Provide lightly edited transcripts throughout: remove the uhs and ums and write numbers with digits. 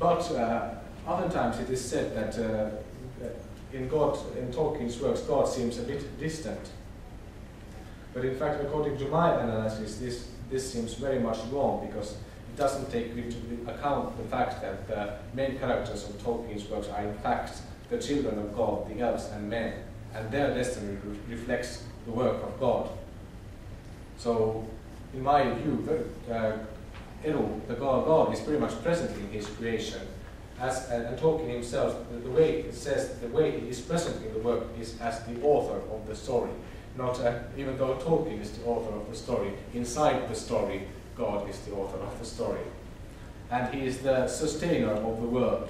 But oftentimes it is said that in Tolkien's works, God seems a bit distant. But in fact, according to my analysis, this seems very much wrong, because it doesn't take into account the fact that the main characters of Tolkien's works are in fact the children of God, the elves and men, and their destiny reflects the work of God. So, in my view, Eru, the God, is very much present in his creation. And Tolkien himself, the way it says, the way he is present in the work is as the author of the story. Not even though Tolkien is the author of the story, inside the story, God is the author of the story. And he is the sustainer of the world.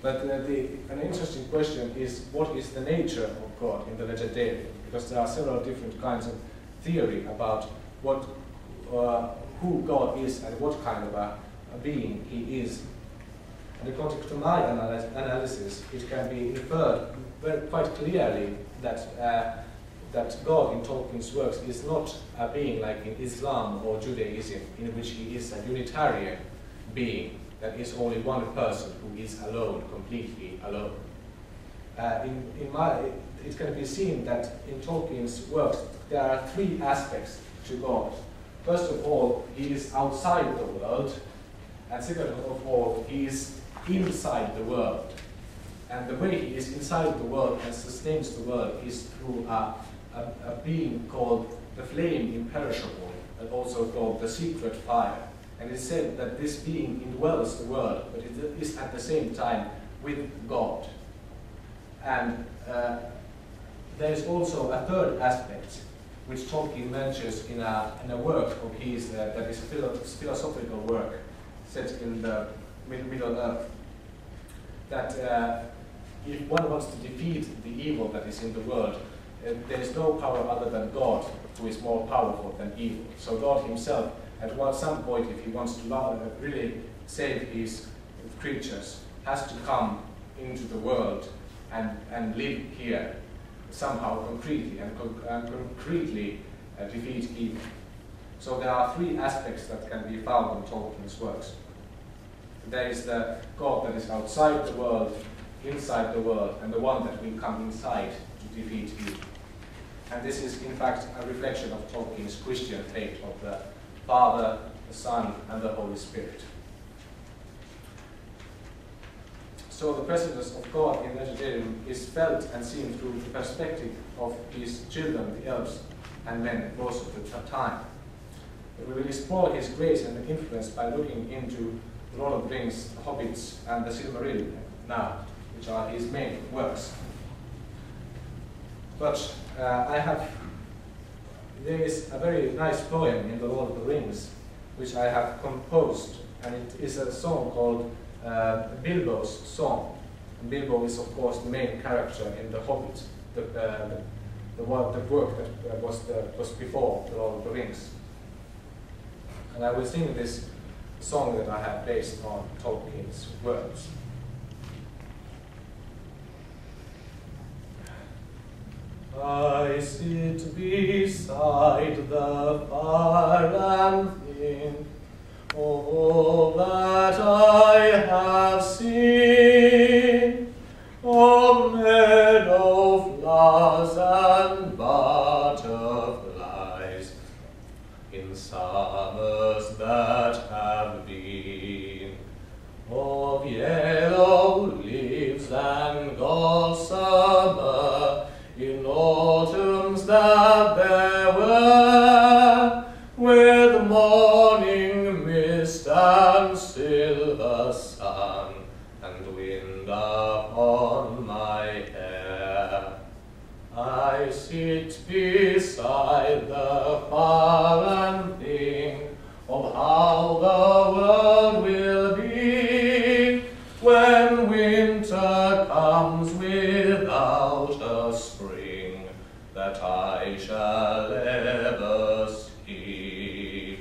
But an interesting question is, what is the nature of God in the Legendarium? Because there are several different kinds of theory about who God is and what kind of a being he is. And according to my analysis, it can be inferred quite clearly that God in Tolkien's works is not a being like in Islam or Judaism, in which he is a Unitarian being, that is only one person who is alone, completely alone. It can be seen that in Tolkien's works there are three aspects to God. First of all, he is outside the world, and second of all, he is inside the world. And the way he is inside the world and sustains the world is through a being called the flame imperishable, and also called the secret fire. And it's said that this being indwells the world, but it is at the same time with God. And there is also a third aspect, which Tolkien mentions in a work of his that is a philosophical work set in the Middle Earth. That if one wants to defeat the evil that is in the world, there is no power other than God who is more powerful than evil. So God himself, at some point, if he wants to really save his creatures, has to come into the world and live here somehow concretely, and concretely defeat evil. So there are three aspects that can be found in Tolkien's works. There is the God that is outside the world, inside the world, and the one that will come inside to defeat evil. And this is in fact a reflection of Tolkien's Christian faith of the Father, the Son, and the Holy Spirit. So the presence of God in Legendarium is felt and seen through the perspective of his children, the elves and men, most of the time. We will explore his grace and influence by looking into The Lord of the Rings, The Hobbits, and The Silmarillion now, which are his main works. But there is a very nice poem in The Lord of the Rings, which I have composed, and it is a song called Bilbo's Song. And Bilbo is, of course, the main character in The Hobbit, the work that was before The Lord of the Rings. And I will sing this song that I have based on Tolkien's words. I sit beside the fire and think of all that I have seen, of meadow flowers and butterflies, in summers that have been, of yellow leaves and gossamer, in autumns that there were, with morning mist and silver sun, and wind upon my hair. I sit beside the fire and think of how the world will be when winter comes without a spring that I shall ever see.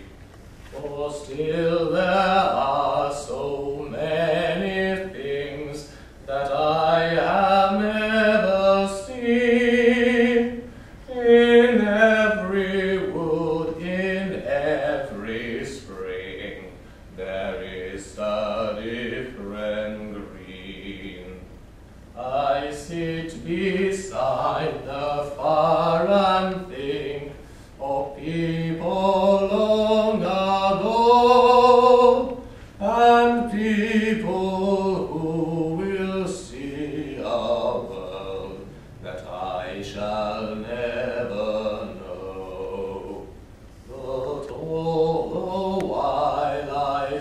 For still there are so many things that I have never seen. In every wood, in every spring, there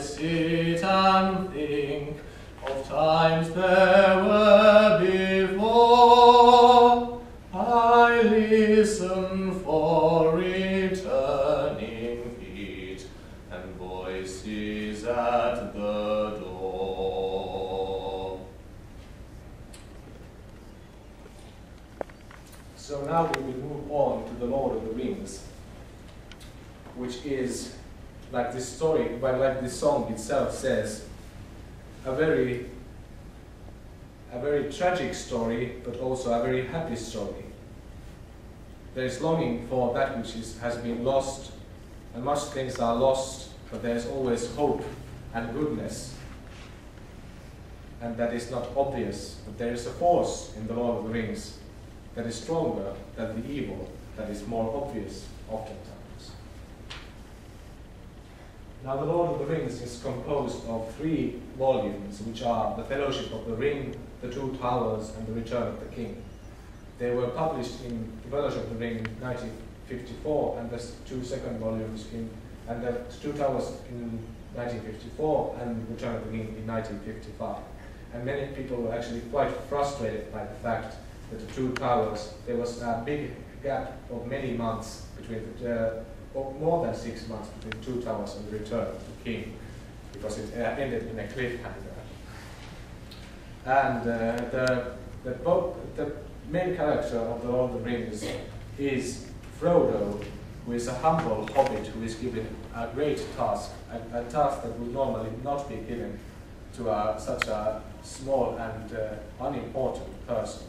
sit and think of times there were before. I listen for returning feet and voices at the door. So now we will move on to the Lord of the Rings, which is, like this story, like this song itself says, a very tragic story, but also a very happy story. There is longing for that which has been lost, and much things are lost, but there is always hope and goodness. And that is not obvious, but there is a force in the Lord of the Rings that is stronger than the evil that is more obvious oftentimes. Now, the Lord of the Rings is composed of 3 volumes, which are The Fellowship of the Ring, The Two Towers, and The Return of the King. They were published in The Fellowship of the Ring in 1954, and the 2 second volumes and the Two Towers in 1954, and Return of the King in 1955. And many people were actually quite frustrated by the fact that the Two Towers, there was a big gap of many months between or more than 6 months between Two Towers and the Return of the King, because it ended in a cliffhanger. And the main character of the Lord of the Rings is Frodo, who is a humble hobbit who is given a great task, a task that would normally not be given to such a small and unimportant person.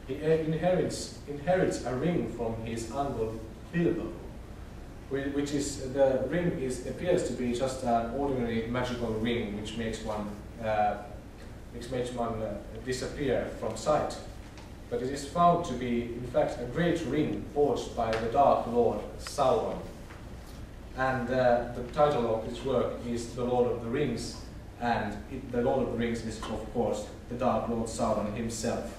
He inherits a ring from his uncle Bilbo, which is the ring appears to be just an ordinary magical ring which makes one disappear from sight. But it is found to be, in fact, a great ring forged by the Dark Lord Sauron. And the title of this work is The Lord of the Rings, and the Lord of the Rings is, of course, the Dark Lord Sauron himself.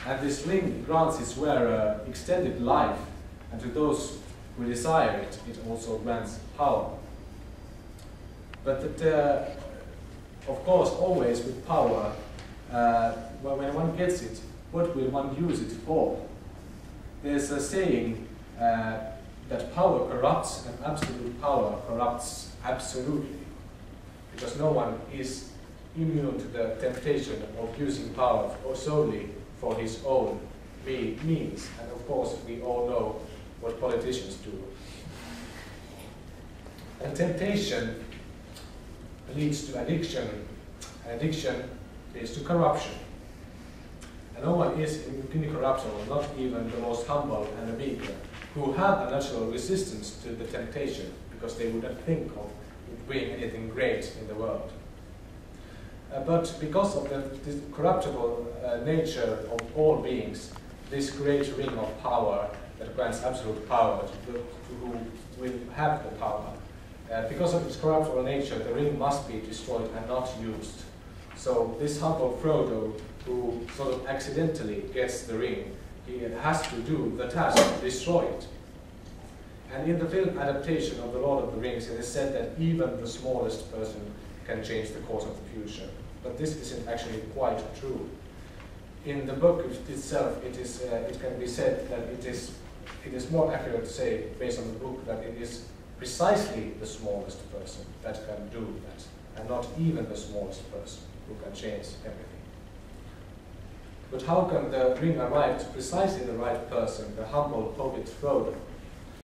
And this ring grants its wearer extended life, and to those who desire it, it also grants power. But that, of course, always with power, when one gets it, what will one use it for? There's a saying that power corrupts, and absolute power corrupts absolutely, because no one is immune to the temptation of using power or solely for his own means. And of course, we all know what politicians do. And temptation leads to addiction, and addiction leads to corruption. And no one is incorruptible, not even the most humble and the meek, who have a natural resistance to the temptation, because they would not think of doing anything great in the world. But because of the corruptible nature of all beings, this great ring of power that grants absolute power to who will have the power, because of its corruptible nature, the ring must be destroyed and not used. So this humble Frodo, who sort of accidentally gets the ring, he has to do the task to destroy it. And in the film adaptation of The Lord of the Rings, it is said that even the smallest person can change the course of the future. But this isn't actually quite true. In the book itself, it can be said that it is more accurate to say, based on the book, that it is precisely the smallest person that can do that, and not even the smallest person who can change everything. But how can the ring arrive to precisely the right person, the humble hobbit Frodo?